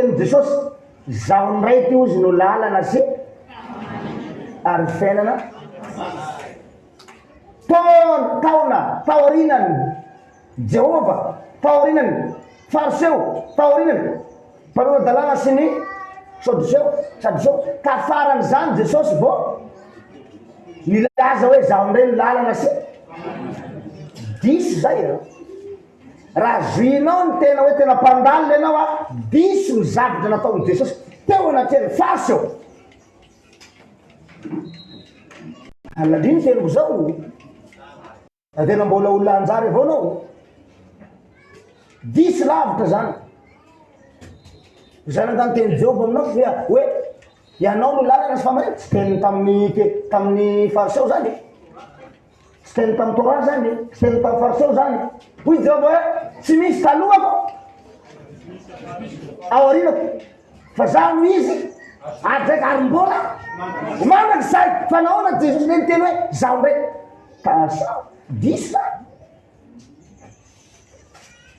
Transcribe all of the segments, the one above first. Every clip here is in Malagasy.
tenin'i Jesosy zaho ndray ty ozy no lalana sy ary fiainana. Taorinany Jehova, taorinany fariseo, taorinany mpanao dalàna sy ny sadoseo. Kafaran'izany Jesosy vao nilaza hoe zaho ndray no lalana sy diso zay. Raha zuinao ny tena hoe tena mpandalina ianao a, diso ny zavatra nataon'i Jesosy teo anatreny fariseo. Aladino teniko zao, tena mbola olona anjary avao anao. Diso lavitra zany. Zany angano teny Jehova aminao fa hoe ianao no lalana sy famarina. Tsy teny tamin'ny fariseo zany, tsy teny tamin'ny Torah zany, tsy teny tamin'ny fariseo zany. Hoy Jehova hoe tsy misy talohako ao aorinako fa zaho no izy adraiky ary mbola manaky zay. Fa nahoana Jesosy le niteny hoe zaho ndray tasa diso zany.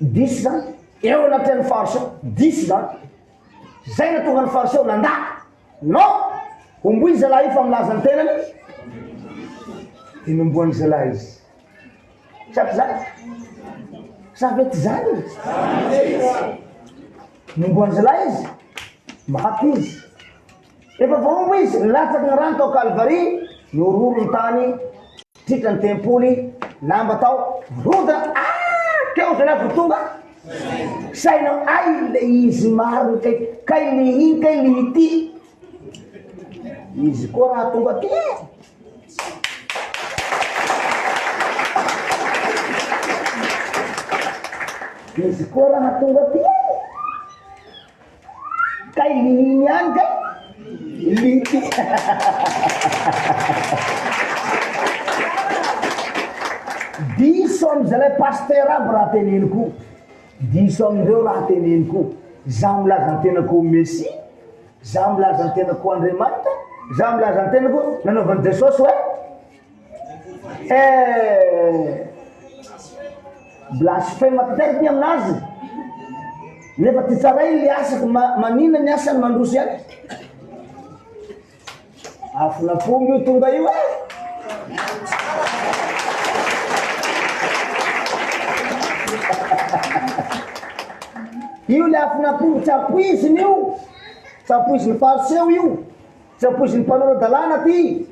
Diso zany eo anatin'ny fariseo, diso zany. Zay na tonga ny fariseo nanda no omboy zalahy fa milaza ny tenany inomboany zalahy izy sapi zany savety zany nomboany zalahy izy maty izy efa vaombo izy latsaky ny rano tao Kalvari nororo ny tany tritra ny tempoly lamba tao roda keo zalahy vo tonga sainao ay le izy mariny kay lihiny kay lihity izy koa raha tonga ty izy koa raha tonga ty kay lihiny any kay lihity diso am'zalay paster aby raha teneniko, diso amindreo raha teneniko. Zaho milaza ny tenako Messi, zaho milaza ny tenako Andriamanitra, zaho milaza ny tenako nanaovan'i Jesosy hoe blasphème teriny aminazy. Nefa ty tsara iny le asako manina ny asany mandroso any. Afona fomba io tonga io io le afina fomba tsy apoiziny io, tsy apoiziny fariseo io, tsy apoiziny mpanao dalàna ty,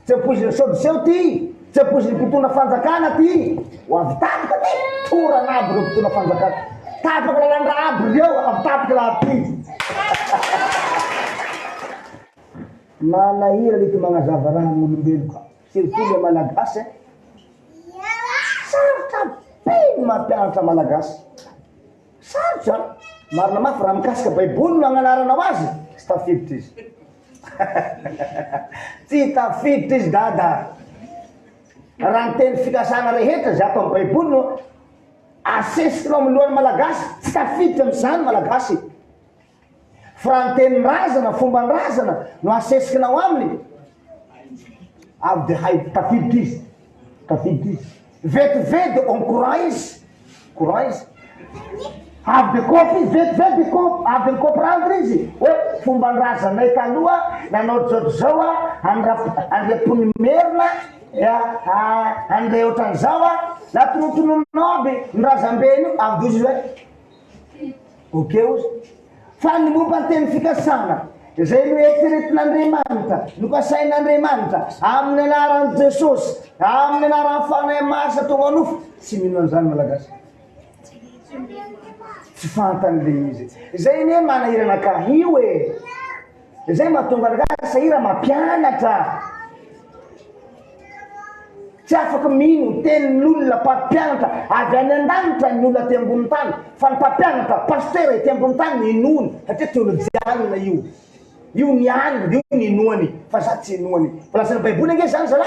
tsy apoiziny sadoseo ty, tsy apoiziny mpitona fanjakana ty. Ho avy tapaka ty torana aby reo mpitona fanjakana, tapaka lalandra aby reo avy tapaka laha ty. Manahira lety magnazava raha n'olombelo ka, surtout le malagasy. Sarotra be mampianatra malagasy, sarotra. Marina mafy raha mikasika baiboly no agnanaranao azy, tsy tafiditra izy. Tsy tafiditra izy dada. Raha ny teny fikasana rehetra zay atao amin'ny baiboly no asesikinao amin'ny lohan'ny malagasy, tsy tafiditra am'izany malagasy. Fa raha ny teny razana, fomba ny razana no asesikinao aminy, avy de hay tafiditra izy, tafiditra izy. Vetivety on courant izy, courant izy. Avy de kopy izy, vetivety kopy, avy de comprendre izy hoe fomba ny razanay taloha nanao zao andram-pony merina andray ohatran'izao na tonotononao aby ny razam-beny avy de izy hoe okeo izy. Fa ny momba ny teny fikasana zay no eritreretin'Andriamanitra, no kasain'Andriamanitra amin'ny anaran'i Jesosy, amin'ny anaran'ny fanahy masina tonga nofo, tsy mino an'izany malagasy. Tsy fantany le izy. Zay ne manahira anakahio e. Zay mahatonga malagasy sahira mampianatra. Tsy afaka mino tenin'olona mpampianatra avy any an-danitra ny olona ty ambony tany, fa ny mpampianatra paster ty ambony tany ny inony satria teolojianina io. Io nianina, io ninoany, fa za tsy inoany. Plasan'ny baiboly ange zany zala.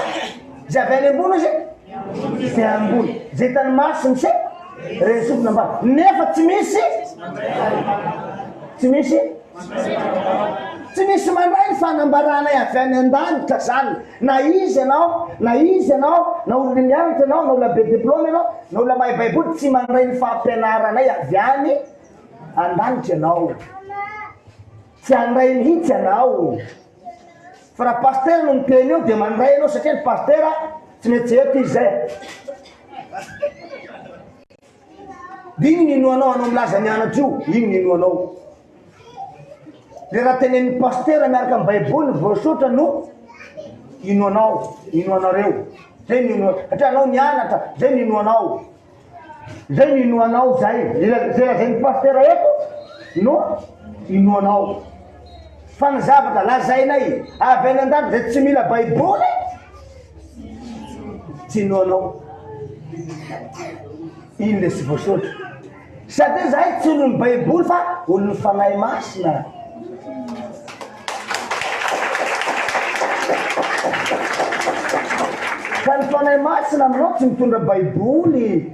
Zay avy any ambony izy, ty ambony. Zay tany masiny se resofina ambany. Nefa tsy misy, tsy misy, tsy misy mandray ny fanambaranay avy any an-danitra zany. Na izy ianao, na olona nianatra ianao, na olona be diplôme ianao, na olona mahay baiboly, tsy mandray ny fampianaranay avy any an-danitra ianao. tsy handray mihitsy ianao. Fa raha pasteur no miteny eo dia mandray anao satria ny pasteur tsy mety ety izay. Iny ninoanao anao milaza mianatra io, iny ninoanao. Le raha tenen'ny pasteur miaraka amin'ny baiboly voasotra no inoanao, inoanareo. Zay nino, satria anao mianatra, zay ninoanao. Zay ninoanao zay. Zay lazain'ny pasteur eto no inoanao. Fa ny zavatra lazainay avy any an-dafy zay tsy mila baiboly tsy inoanao. Iny le sy voasotra. Satria zahay tsy olon'ny baiboly fa olon'ny fanahy masina. Ka ny fanahy masina aminao tsy mitondra baiboly.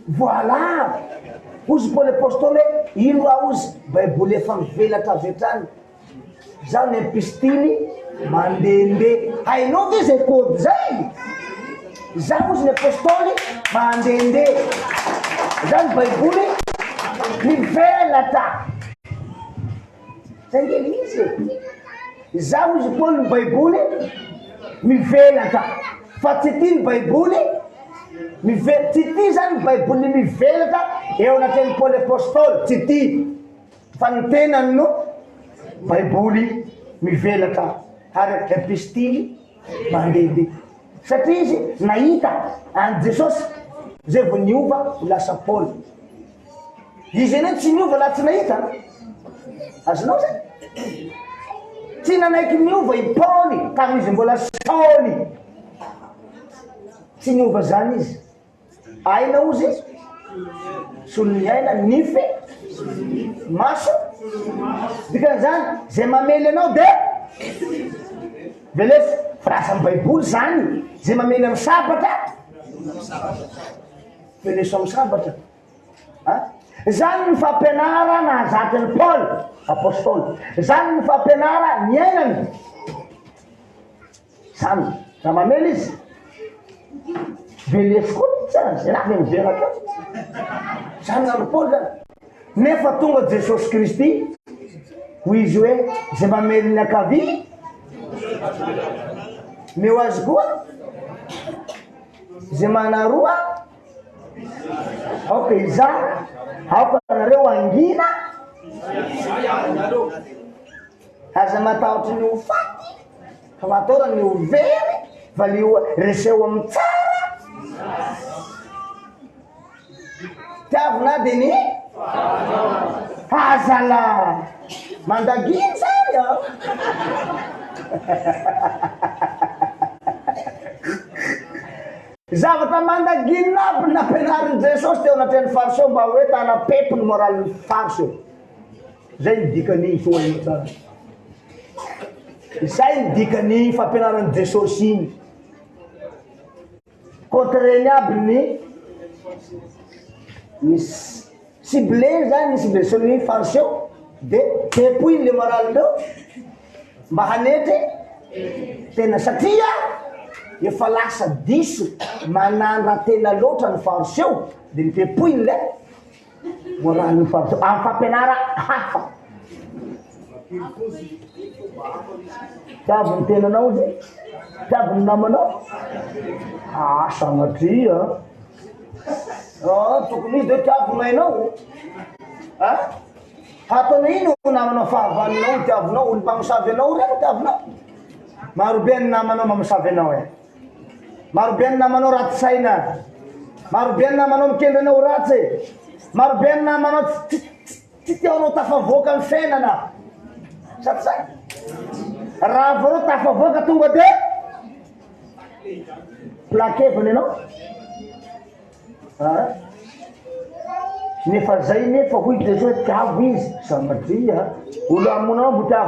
Voilà. Ozy Paul apôstôly ino raha ozy baiboly efa mivelatra avy hatrany. Zaho ny epistily mandehandeha. Hainao ve zay kôdy zay? Zaho ozy ny apôstôly mandehandeha. Zaho ny baiboly mivelatra. Zay ngely izy. Zaho ozy Paul ny baiboly mivelatra. Fa tsy tia ny baiboly tsy tia zany ny baiboly mivelatra eo anatrehan'ny Paul apôstôly. Tsy tia. Fa ny tenany no baiboly mivelatra ary epistily mandehandeha. Satria izy nahita an Jesosy zay vao niova ho lasa Paul. Izy eny tsy niova laha tsy nahita. Azonao zay? Tsy nanaiky niova i Paul ka izy mbola Sauli. Tsy niova zany izy. Aina ozy solon'ny aina, nify, maso. Dikan'izany zay mamely anao de velesy. Fa raha baiboly zany zay mamely amin'ny sabatra velesy amin'ny sabatra. Zany ny fampianara nahazatiny Paul apôstôly. Zany ny fampianara ny ainany. Zany raha mamely izy velesy koa tsara zay raha miveratra. Zany nandro Paul zany. Nefa tonga Jesosy Kristy ho izy hoe zay mamely ny akavia meo azy koa zay manaroa aoka iza aoka nareo angina aza matahotra ny ho faty fa matora ny ho very fa le reseo amin'ny tsara tiavina de ny azala mandaginy zany a. Zavatra mandaginina aby nampianarin'i Jesosy teo anatrehan'ny fariseo mba hoe tanapepo ny moralin'ny fariseo. Zay ny dikan'iny soaina tsara. Zay ny dikan'iny fampianaran'i Jesosy iny. Contraireny aby ny ciblé zany ny ciblé son'ny fariseo de tepoiny le moralindreo mba hanetry tena satria efa lasa diso manandra tena loatra ny fariseo de mitepoiny le moralin'ny fariseo amin'ny fampianara hafa. Tiavy ny tenanao zay, tiavy ny namanao. Sanatria tokony izy hoe tiavinao. Hataonao ino namanao fahavanonao tiavinao, olo mpamosavy anao reny tiavinao. Marobe ny namanao mamosavy anao e. Marobe ny namanao raty saina. Marobe ny namanao mikendry anao ratsy. Marobe ny namanao tsy tiaonao tafavoaka ny fiainana. Saty zay. Raha vao tafavoaka tonga de plakevany anao. Nefa zay nefa hoy Jesosy tiavo izy. Samatria olo amonao mbo tiavo.